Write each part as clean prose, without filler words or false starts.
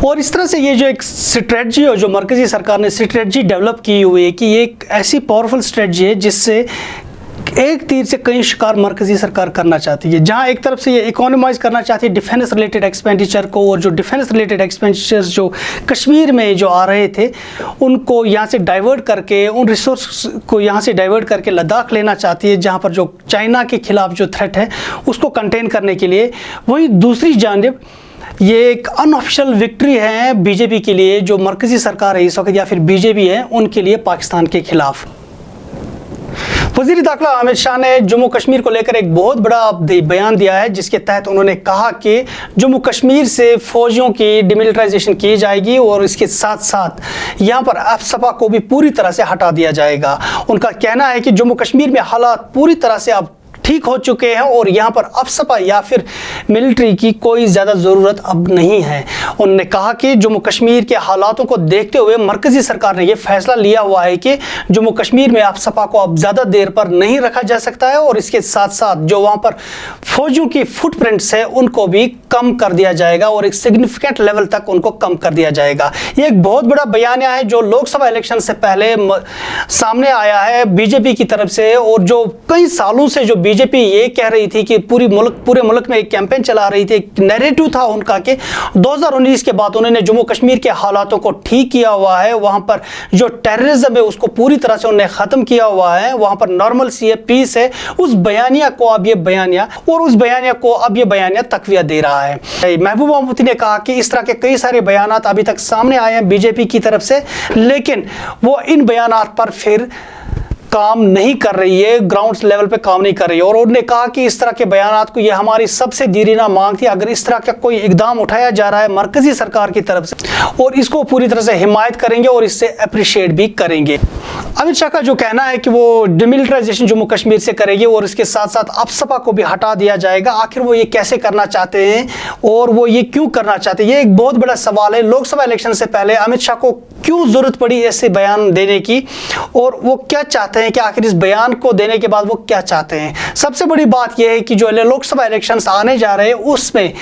और इस तरह से ये जो एक स्ट्रेटजी है, जो मरकज़ी सरकार ने स्ट्रेटजी डेवलप की हुई है कि ये एक ऐसी पावरफुल स्ट्रेटजी है जिससे एक तीर से कई शिकार मरकज़ी सरकार करना चाहती है। जहां एक तरफ से ये इकोनॉमाइज़ करना चाहती है डिफेंस रिलेटेड एक्सपेंडिचर को, और जो डिफेंस रिलेटेड एक्सपेंडिचर्स जो कश्मीर में जो आ रहे थे उनको यहाँ से डाइवर्ट करके, उन रिसोर्स को यहाँ से डाइवर्ट करके लद्दाख लेना चाहती है, जहाँ पर जो चाइना के खिलाफ जो थ्रेट है उसको कंटेन करने के लिए। वहीं दूसरी जानिब ये एक अनऑफिशियल विक्ट्री है बीजेपी के लिए, जो मरकज़ी सरकार है इस वक्त या फिर बीजेपी है उनके लिए पाकिस्तान के खिलाफ। वज़ीर दाखिला अमित शाह ने जम्मू कश्मीर को लेकर एक बहुत बड़ा बयान दिया है, जिसके तहत उन्होंने कहा कि जम्मू कश्मीर से फौजियों की डिमिलिटराइजेशन की जाएगी और इसके साथ साथ यहाँ पर अफसपा को भी पूरी तरह से हटा दिया जाएगा। उनका कहना है कि जम्मू कश्मीर में हालात पूरी तरह से अब ठीक हो चुके हैं और यहाँ पर अफसपा या फिर मिलिट्री की कोई ज़्यादा ज़रूरत अब नहीं है। उन्होंने कहा कि जम्मू कश्मीर के हालातों को देखते हुए मरकज़ी सरकार ने यह फैसला लिया हुआ है कि जम्मू कश्मीर में अफसपा को अब ज़्यादा देर पर नहीं रखा जा सकता है, और इसके साथ साथ जो वहाँ पर फौजियों की फुटप्रिंट्स है उनको भी कम कर दिया जाएगा और एक सिग्निफिकेंट लेवल तक उनको कम कर दिया जाएगा। ये एक बहुत बड़ा बयानिया है जो लोकसभा इलेक्शन से पहले सामने आया है बीजेपी की तरफ से, और जो कई सालों से जो बीजेपी ये कह रही थी कि पूरे मुल्क में एक कैंपेन चला रही थी, एक नैरेटिव था उनका कि 2019 के बाद उन्होंने जम्मू कश्मीर के हालातों को ठीक किया हुआ है, वहां पर जो टेररिज्म है उसको पूरी तरह से उन्होंने खत्म किया हुआ है, वहां पर नॉर्मल सी है, पीस है। उस बयानिया को अब ये बयानिया तकविया दे रहा है। महबूबा मुफ्ती ने कहा कि इस तरह के कई सारे बयानात अभी तक सामने आए हैं बीजेपी की तरफ से, लेकिन वो इन बयानात पर फिर काम नहीं कर रही है, ग्राउंड लेवल पे काम नहीं कर रही है। और उन्होंने कहा कि इस तरह के बयानात को, ये हमारी सबसे दीरीना मांग थी, अगर इस तरह का कोई इकदाम उठाया जा रहा है मरकजी सरकार की तरफ से, और इसको पूरी तरह से हिमायत करेंगे और इससे अप्रिशिएट भी करेंगे। अमित शाह का जो कहना है कि वो डिमिलिटराइजेशन जम्मू कश्मीर से करेंगे और इसके साथ साथ अफसपा को भी हटा दिया जाएगा, आखिर वो ये कैसे करना चाहते हैं और वो ये क्यों करना चाहते हैं, ये एक बहुत बड़ा सवाल है। लोकसभा इलेक्शन से पहले अमित शाह को क्यों जरूरत पड़ी ऐसे बयान देने की, और वो क्या चाहते हैं कि आखिर इस बयान को देने के बाद वो क्या चाहते हैं। सबसे बड़ी बात यह है कि जो लोकसभा इलेक्शंस आने जा रहे हैं उसमें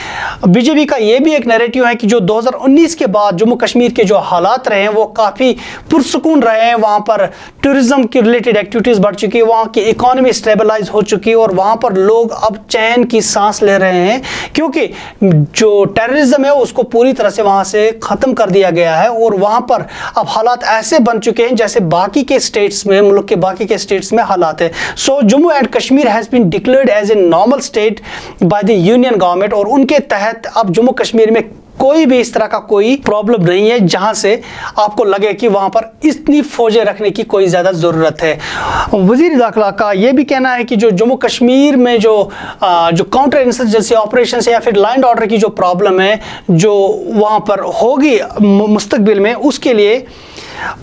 बीजेपी का ये भी एक नैरेटिव है कि जो 2019 के बाद जम्मू कश्मीर के जो हालात रहे हैं वो काफ़ी पुरसुकून रहे हैं, वहाँ पर टूरिज्म की रिलेटेड एक्टिविटीज़ बढ़ चुकी है, वहाँ की इकोनॉमी स्टेबलाइज हो चुकी है और वहाँ पर लोग अब चैन की सांस ले रहे हैं, क्योंकि जो टेररिज्म है उसको पूरी तरह से वहाँ से ख़त्म कर दिया गया है और वहाँ पर अब हालात ऐसे बन चुके हैं जैसे बाकी के स्टेट्स में, मुल्क के बाकी के स्टेट्स में हालात है। So Jammu and Kashmir has been declared as a normal state by the union government, और उनके तहत अब जम्मू कश्मीर में कोई भी इस तरह का कोई प्रॉब्लम नहीं है जहां से आपको लगे कि वहां पर इतनी फौजें रखने की कोई ज़्यादा ज़रूरत है। वज़ीर दाखिला का यह भी कहना है कि जो जम्मू कश्मीर में जो काउंटर इंसर्जेंसी ऑपरेशन या फिर लॉ एंड ऑर्डर की जो प्रॉब्लम है जो वहां पर होगी मुस्तकबिल में, उसके लिए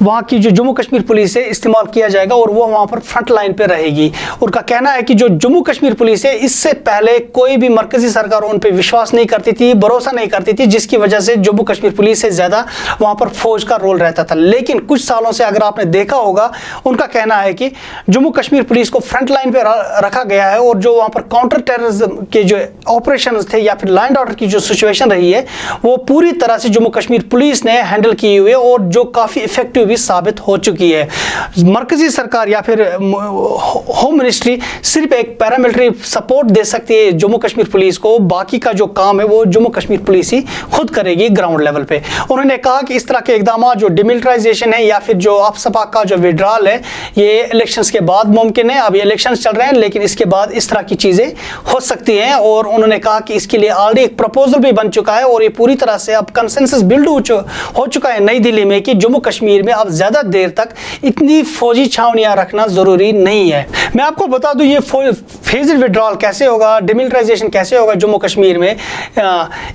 वहाँ की जो जम्मू कश्मीर पुलिस है इस्तेमाल किया जाएगा और वो वहाँ पर फ्रंट लाइन पे रहेगी। उनका कहना है कि जो जम्मू कश्मीर पुलिस है इससे पहले कोई भी मरकजी सरकार उन पर विश्वास नहीं करती थी, भरोसा नहीं करती थी, जिसकी वजह से जम्मू कश्मीर पुलिस से ज़्यादा वहाँ पर फौज का रोल रहता था। लेकिन कुछ सालों से अगर आपने देखा होगा, उनका कहना है कि जम्मू कश्मीर पुलिस को फ्रंट लाइन पर रखा गया है और जो वहाँ पर काउंटर टेररिज्म के जो ऑपरेशन थे या फिर लॉ एंड ऑर्डर की जो सिचुएशन रही है वो पूरी तरह से जम्मू कश्मीर पुलिस ने हैंडल की हुई है और जो काफ़ी इफेक्टिव भी साबित हो चुकी है। मरकजी सरकार या फिर होम मिनिस्ट्री सिर्फ एक पैरामिलिट्री सपोर्ट दे सकती है जम्मू कश्मीर पुलिस को, बाकी का जो काम है वो जम्मू कश्मीर पुलिस ही खुद करेगी ग्राउंड लेवल पे। उन्होंने कहा कि इस तरह के इकदाम जो डिमिलिटराइजेशन है या फिर जो अफसपा का जो विड्रॉल है ये इलेक्शंस के बाद मुमकिन है। अभी इलेक्शंस चल रहे हैं लेकिन इसके बाद इस तरह की चीज़ें हो सकती हैं, और उन्होंने कहा कि इसके लिए ऑलरेडी एक प्रपोजल भी बन चुका है और ये पूरी तरह से अब कंसेंसस बिल्ड हो चुका है नई दिल्ली में कि जम्मू कश्मीर में अब ज़्यादा देर तक इतनी फौजी छावनियां रखना ज़रूरी नहीं है। मैं आपको बता दूं ये फेज्ड विड्रॉल कैसे होगा, डिमिलिटराइजेशन कैसे होगा जम्मू कश्मीर में,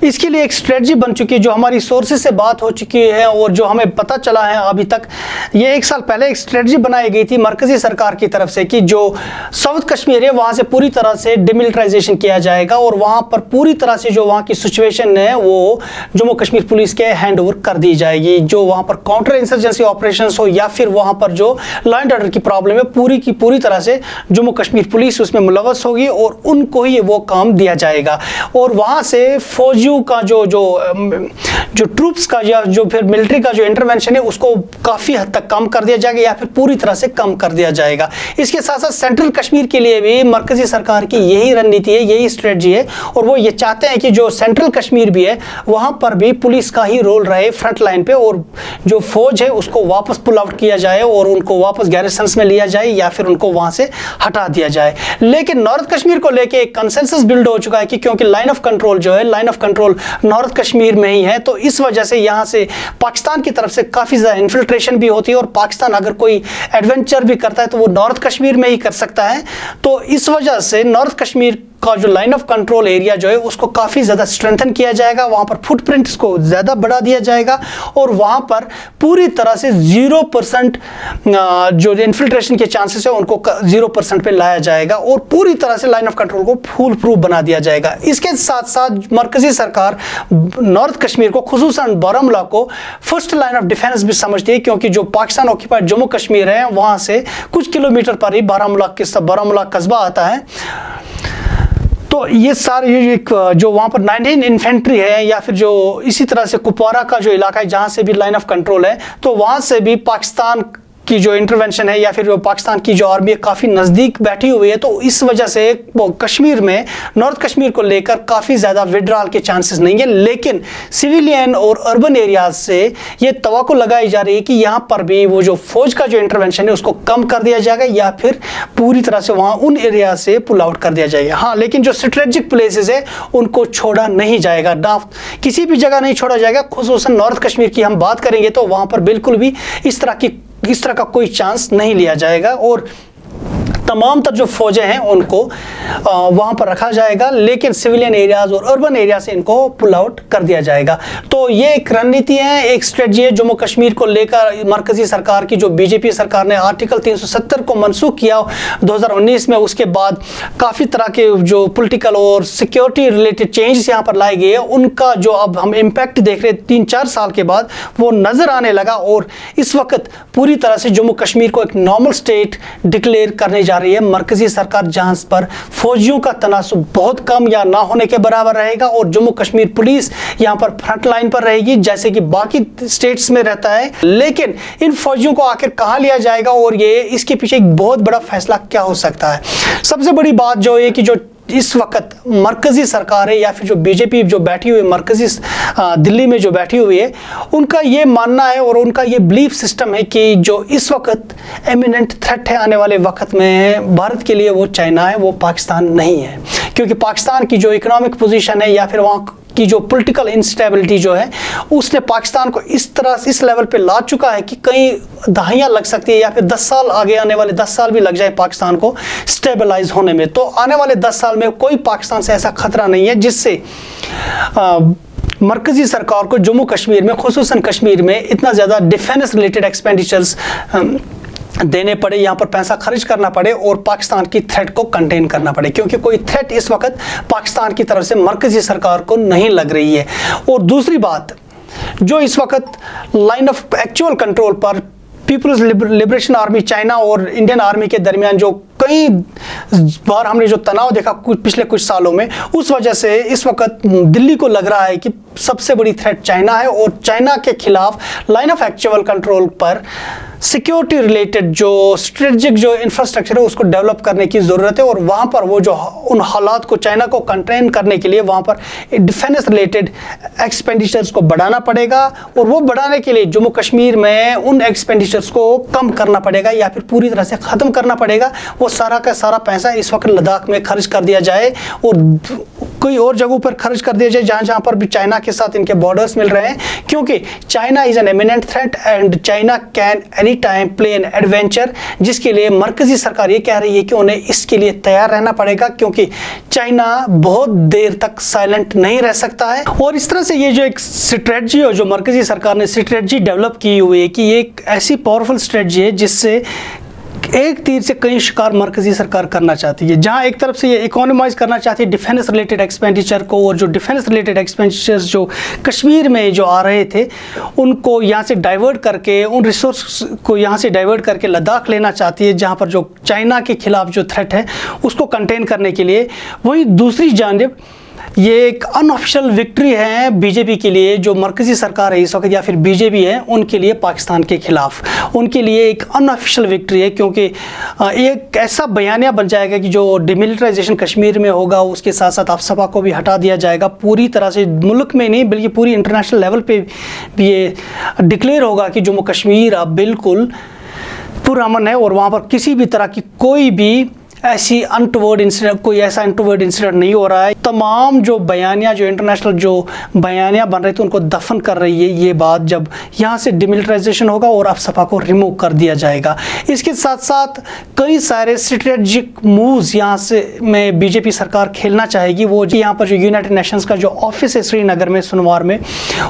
इसके लिए एक स्ट्रेटजी बन चुकी है जो हमारी सोर्सेज से बात हो चुकी है और जो हमें पता चला है अभी तक। ये 1 साल पहले एक स्ट्रेटजी बनाई गई थी मरकजी सरकार की तरफ से कि जो साउथ कश्मीर है वहाँ से पूरी तरह से डिमिलिटराइजेशन किया जाएगा और वहाँ पर पूरी तरह से जो वहाँ की सिचुएशन है वो जम्मू कश्मीर पुलिस के हैंड ओवर कर दी जाएगी। जो वहाँ पर काउंटर इंसर्जेंसी इंसर्जेंसी ऑपरेशंस हो या फिर वहाँ पर जो लॉ एंड ऑर्डर की प्रॉब्लम है पूरी की पूरी तरह से जम्मू कश्मीर पुलिस उसमें मुलव्वस होगी और उनको ही वो काम दिया जाएगा। और वहाँ से फौजियों का जो ट्रूप्स का या जो फिर मिलिट्री का जो इंटरवेंशन है उसको काफ़ी हद तक कम कर दिया जाएगा या फिर पूरी तरह से कम कर दिया जाएगा। इसके साथ साथ सेंट्रल कश्मीर के लिए भी मरकजी सरकार की यही रणनीति है, यही स्ट्रेटजी है और वो ये चाहते हैं कि जो सेंट्रल कश्मीर भी है वहाँ पर भी पुलिस का ही रोल रहे फ्रंट लाइन पे और जो फौज है उसको वापस पुल आउट किया जाए और उनको वापस गैरिसन्स में लिया जाए या फिर उनको वहाँ से हटा दिया जाए। लेकिन नॉर्थ कश्मीर को लेके एक कंसेंसस बिल्ड हो चुका है कि क्योंकि लाइन ऑफ कंट्रोल जो है line of control north Kashmir में ही है, तो इस वजह से यहाँ से पाकिस्तान की तरफ से काफ़ी ज़्यादा इन्फिल्ट्रेशन भी होती है और पाकिस्तान अगर कोई एडवेंचर भी करता है तो वो नॉर्थ कश्मीर में ही कर सकता है। तो इस वजह से नॉर्थ कश्मीर का जो लाइन ऑफ कंट्रोल एरिया जो है उसको काफ़ी ज़्यादा स्ट्रेंथन किया जाएगा, वहाँ पर फुटप्रिंट्स को ज़्यादा बढ़ा दिया जाएगा और वहाँ पर पूरी तरह से 0% जो इन्फिल्ट्रेशन के चांसेस है उनको 0% पे लाया जाएगा और पूरी तरह से लाइन ऑफ कंट्रोल को फुल प्रूफ बना दिया जाएगा। इसके साथ साथ मरकजी सरकार नॉर्थ कश्मीर को खुसूसन बारामूला को फर्स्ट लाइन ऑफ डिफेंस भी समझती है, क्योंकि जो पाकिस्तान ऑक्यूपाइड जम्मू कश्मीर है वहाँ से कुछ किलोमीटर पर ही बारामूला कस्बा आता है। तो ये सारे जो वहाँ पर 19 इन्फेंट्री है या फिर जो इसी तरह से कुपवारा का जो इलाका है जहाँ से भी लाइन ऑफ कंट्रोल है, तो वहाँ से भी पाकिस्तान की जो इंटरवेंशन है या फिर जो पाकिस्तान की जो आर्मी है काफ़ी नज़दीक बैठी हुई है। तो इस वजह से वो कश्मीर में नॉर्थ कश्मीर को लेकर काफ़ी ज़्यादा विड्रॉल के चांसेस नहीं है। लेकिन सिविलियन और अर्बन एरियाज से ये तवक्को लगाई जा रही है कि यहाँ पर भी वो जो फौज का जो इंटरवेंशन है उसको कम कर दिया जाएगा या फिर पूरी तरह से वहाँ उन एरिया से पुल आउट कर दिया जाएगा। हाँ, लेकिन जो स्ट्रेटेजिक प्लेसेस है उनको छोड़ा नहीं जाएगा, ना किसी भी जगह नहीं छोड़ा जाएगा। खुसूसन नॉर्थ कश्मीर की हम बात करेंगे तो वहाँ पर बिल्कुल भी इस तरह का कोई चांस नहीं लिया जाएगा और तमाम तर जो फौजें हैं उनको वहाँ पर रखा जाएगा, लेकिन सिविलियन एरियाज और अर्बन एरिया से इनको पुल आउट कर दिया जाएगा। तो ये एक रणनीति है, एक स्ट्रेटजी है जम्मू कश्मीर को लेकर मरकजी सरकार की। जो बीजेपी सरकार ने आर्टिकल 370 को मनसूख किया 2019 में, उसके बाद काफ़ी तरह के जो पॉलिटिकल और सिक्योरिटी रिलेटेड चेंजेस यहाँ पर लाए गए हैं, उनका जो अब हम इम्पैक्ट देख रहे हैं 3-4 साल के बाद वो नज़र आने लगा और इस वक्त पूरी तरह से जम्मू कश्मीर को एक नॉर्मल स्टेट डिक्लेयर करने जा रही है मरकजी सरकार, जहां पर फौजियों का तनासुब बहुत कम या ना होने के बराबर रहेगा और जम्मू कश्मीर पुलिस यहां पर फ्रंट लाइन पर रहेगी जैसे कि बाकी स्टेट्स में रहता है। लेकिन इन फौजियों को आखिर कहां लिया जाएगा और ये इसके पीछे एक बहुत बड़ा फैसला क्या हो सकता है। सबसे बड़ी बात जो है कि जो इस वक्त मरकजी सरकार है या फिर जो बीजेपी जो बैठी हुई है मरकजी दिल्ली में जो बैठी हुई है, उनका ये मानना है और उनका ये बिलीफ सिस्टम है कि जो इस वक्त एमिनेंट थ्रेट है आने वाले वक्त में भारत के लिए वो चाइना है, वो पाकिस्तान नहीं है। क्योंकि पाकिस्तान की जो इकोनॉमिक पोजीशन है या फिर वहाँ की जो पॉलिटिकल इंस्टेबिलिटी जो है उसने पाकिस्तान को इस तरह इस लेवल पे ला चुका है कि कई दहाइयाँ लग सकती है या फिर 10 साल आगे आने वाले 10 साल भी लग जाए पाकिस्तान को स्टेबलाइज होने में। तो आने वाले 10 साल में कोई पाकिस्तान से ऐसा खतरा नहीं है जिससे मरकजी सरकार को जम्मू कश्मीर में खुसूसन कश्मीर में इतना ज़्यादा डिफेंस रिलेटेड एक्सपेंडिचर्स देने पड़े, यहाँ पर पैसा खर्च करना पड़े और पाकिस्तान की थ्रेट को कंटेन करना पड़े, क्योंकि कोई थ्रेट इस वक्त पाकिस्तान की तरफ से मरकजी सरकार को नहीं लग रही है। और दूसरी बात, जो इस वक्त लाइन ऑफ एक्चुअल कंट्रोल पर पीपल्स लिबरेशन आर्मी चाइना और इंडियन आर्मी के दरमियान जो कई बार हमने जो तनाव देखा पिछले कुछ सालों में, उस वजह से इस वक्त दिल्ली को लग रहा है कि सबसे बड़ी थ्रेट चाइना है और चाइना के खिलाफ लाइन ऑफ एक्चुअल कंट्रोल पर सिक्योरिटी रिलेटेड जो स्ट्रेटजिक जो इंफ्रास्ट्रक्चर है उसको डेवलप करने की ज़रूरत है। और वहाँ पर वो जो उन हालात को चाइना को कंटेन करने के लिए वहाँ पर डिफेंस रिलेटेड एक्सपेंडिचर्स को बढ़ाना पड़ेगा और वो बढ़ाने के लिए जम्मू कश्मीर में उन एक्सपेंडिचर्स को कम करना पड़ेगा या फिर पूरी तरह से ख़त्म करना पड़ेगा। वो सारा का सारा पैसा इस वक्त लद्दाख में खर्च कर दिया जाए और कोई और जगहों पर खर्च कर दिया जाए जहाँ पर भी चाइना के साथ इनके बॉर्डर्स मिल रहे हैं, क्योंकि China is an eminent threat and China can any time play an adventure, जिसके लिए मरकजी सरकार ये कह रही है कि उन्हें इसके लिए तैयार रहना पड़ेगा, क्योंकि चाइना बहुत देर तक साइलेंट नहीं रह सकता है। और इस तरह से ये जो एक स्ट्रेटजी है जो मरकजी सरकार ने स्ट्रेटजी डेवलप की हुई है कि ये एक ऐसी पावरफुल स्ट्रेटजी है जिससे एक तीर से कई शिकार मरकज़ी सरकार करना चाहती है। जहां एक तरफ से ये इकोनॉमाइज करना चाहती है डिफेंस रिलेटेड एक्सपेंडिचर को, और जो डिफेंस रिलेटेड एक्सपेंडिचर्स जो कश्मीर में जो आ रहे थे उनको यहाँ से डाइवर्ट करके, उन रिसोर्स को यहाँ से डाइवर्ट करके लद्दाख लेना चाहती है, जहाँ पर जो चाइना के खिलाफ जो थ्रेट है उसको कंटेन करने के लिए। वहीं दूसरी जानिब ये एक अनऑफिशियल विक्ट्री है बीजेपी के लिए, जो मरकज़ी सरकार है इस वक्त या फिर बीजेपी है उनके लिए पाकिस्तान के खिलाफ, उनके लिए एक अनऑफिशियल विक्ट्री है, क्योंकि एक ऐसा बयानिया बन जाएगा कि जो डिमिलिटराइजेशन कश्मीर में होगा उसके साथ साथ अफसपा को भी हटा दिया जाएगा पूरी तरह से। मुल्क में नहीं बल्कि पूरी इंटरनेशनल लेवल पे भी ये डिक्लेयर होगा कि जम्मू कश्मीर अब बिल्कुल पुरअमन है और वहाँ पर किसी भी तरह की कोई भी ऐसी अनटवर्ड इंसिडेंट, कोई ऐसा अनटवर्ड इंसिडेंट नहीं हो रहा है। तमाम जो बयानिया, जो इंटरनेशनल जो बयानिया बन रहे थे उनको दफन कर रही है ये बात, जब यहाँ से डिमिलिटराइजेशन होगा और अफसपा को रिमूव कर दिया जाएगा। इसके साथ साथ कई सारे स्ट्रेटजिक मूव्स यहाँ से में बीजेपी सरकार खेलना चाहेगी। वो यहाँ पर जो यूनाइटेड नेशंस का जो ऑफिस है श्रीनगर में, सुनवार में,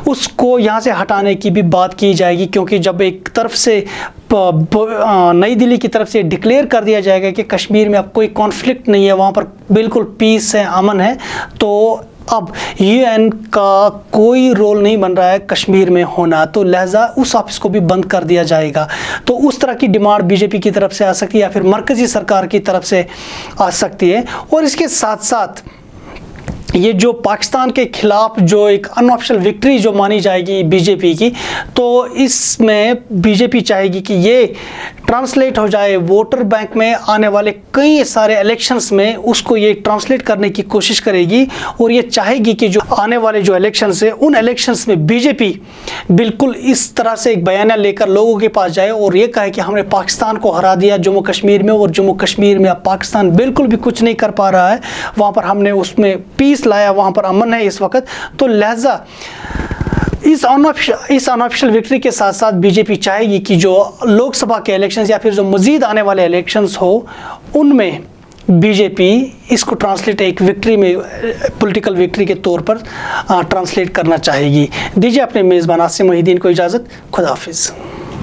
उसको यहाँ से हटाने की भी बात की जाएगी, क्योंकि जब एक तरफ से नई दिल्ली की तरफ से डिक्लेयर कर दिया जाएगा कि कश्मीर में अब कोई कॉन्फ्लिक्ट नहीं है, वहाँ पर बिल्कुल पीस है, अमन है, तो अब यूएन का कोई रोल नहीं बन रहा है कश्मीर में होना, तो लिहाजा उस ऑफिस को भी बंद कर दिया जाएगा। तो उस तरह की डिमांड बीजेपी की तरफ से आ सकती है या फिर मरकज़ी सरकार की तरफ से आ सकती है। और इसके साथ साथ ये जो पाकिस्तान के खिलाफ जो एक अनऑफिशियल विक्ट्री जो मानी जाएगी बीजेपी की, तो इसमें बीजेपी चाहेगी कि ये ट्रांसलेट हो जाए वोटर बैंक में आने वाले कई सारे इलेक्शंस में, उसको ये ट्रांसलेट करने की कोशिश करेगी। और ये चाहेगी कि जो आने वाले जो इलेक्शंस है उन इलेक्शंस में बीजेपी बिल्कुल इस तरह से एक बयान लेकर लोगों के पास जाए और ये कहे कि हमने पाकिस्तान को हरा दिया जम्मू कश्मीर में, और जम्मू कश्मीर में अब पाकिस्तान बिल्कुल भी कुछ नहीं कर पा रहा है, वहाँ पर हमने उसमें पीस लाया, वहाँ पर अमन है इस वक्त। तो लिहाजा इस अनऑफिशियल विक्ट्री के साथ साथ बीजेपी चाहेगी कि जो लोकसभा के इलेक्शंस या फिर जो मज़ीद आने वाले इलेक्शंस हो उनमें बीजेपी इसको ट्रांसलेट एक विक्ट्री में, पॉलिटिकल विक्ट्री के तौर पर ट्रांसलेट करना चाहेगी। दीजिए अपने मेज़बान आसिम मोहिद्दीन को इजाज़त। खुदा हाफिज़।